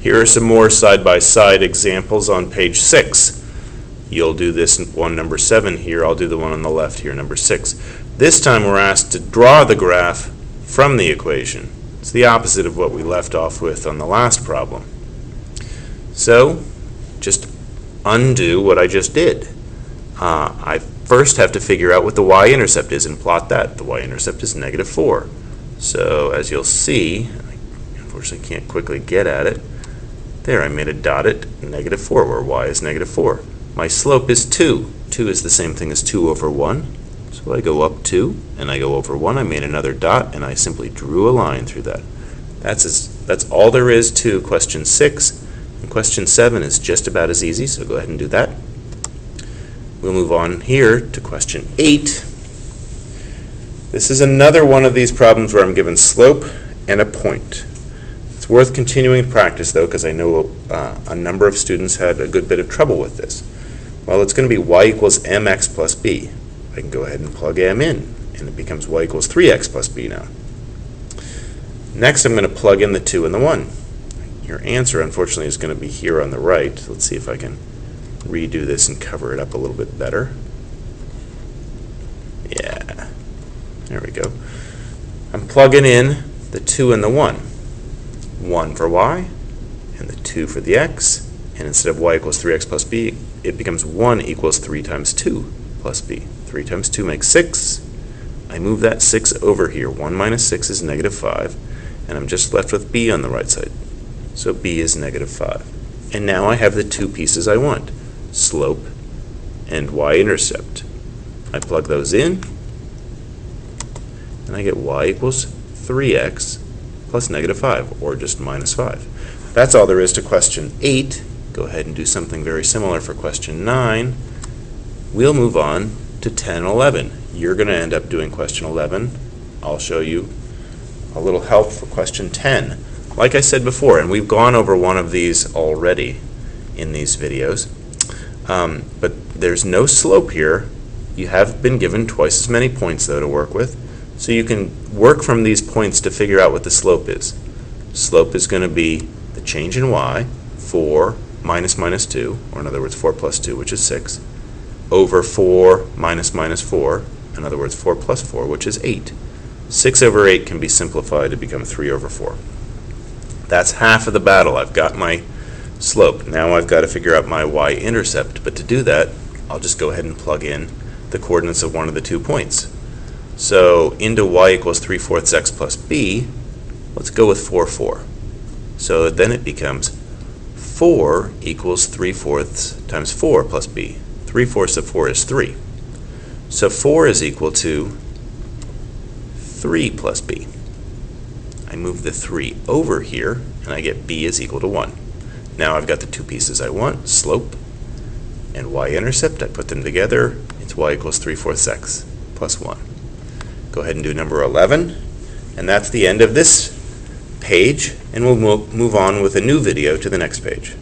Here are some more side-by-side examples on page 6. You'll do this one number 7 here. I'll do the one on the left here, number 6. This time we're asked to draw the graph from the equation. It's the opposite of what we left off with on the last problem. So just undo what I just did. I first have to figure out what the y-intercept is and plot that. The y-intercept is -4. So as you'll see, I unfortunately can't quickly get at it. There, I made a dot at -4 where y is -4. My slope is 2. 2 is the same thing as 2 over 1. So I go up 2 and I go over 1. I made another dot and I simply drew a line through that. That's all there is to question 6. And question 7 is just about as easy, so go ahead and do that. We'll move on here to question 8. This is another one of these problems where I'm given slope and a point. It's worth continuing practice though, because I know a number of students had a good bit of trouble with this. Well, it's going to be y equals mx plus b. I can go ahead and plug m in, and it becomes y equals 3x plus b now. Next, I'm going to plug in the 2 and the 1. Your answer, unfortunately, is going to be here on the right. Let's see if I can redo this and cover it up a little bit better. Yeah, there we go. I'm plugging in the 2 and the 1. 1 for y, and the 2 for the x, and instead of y equals 3x plus b, it becomes 1 equals 3 times 2 plus b. 3 times 2 makes 6. I move that 6 over here. 1 minus 6 is -5, and I'm just left with b on the right side. So b is -5. And now I have the two pieces I want, slope and y-intercept. I plug those in, and I get y equals 3x plus -5, or just -5. That's all there is to question 8. Go ahead and do something very similar for question 9. We'll move on to 10 and 11. You're going to end up doing question 11. I'll show you a little help for question 10. Like I said before, and we've gone over one of these already in these videos, but there's no slope here. You have been given twice as many points, though, to work with, so you can work from these points to figure out what the slope is. Slope is going to be the change in y, 4 minus minus 2, or in other words 4 plus 2, which is 6, over 4 minus minus 4, in other words 4 plus 4, which is 8. 6 over 8 can be simplified to become 3 over 4. That's half of the battle. I've got my slope. Now I've got to figure out my y-intercept, but to do that, I'll just go ahead and plug in the coordinates of one of the 2 points. So into y equals 3/4 x plus b, let's go with 4, 4. So then it becomes 4 equals 3/4 times 4 plus b. 3/4 of 4 is 3. So 4 is equal to 3 plus b. I move the 3 over here, and I get b is equal to 1. Now I've got the 2 pieces I want, slope and y-intercept. I put them together. It's y equals 3/4 x plus 1. Go ahead and do number 11, and that's the end of this page, and we'll move on with a new video to the next page.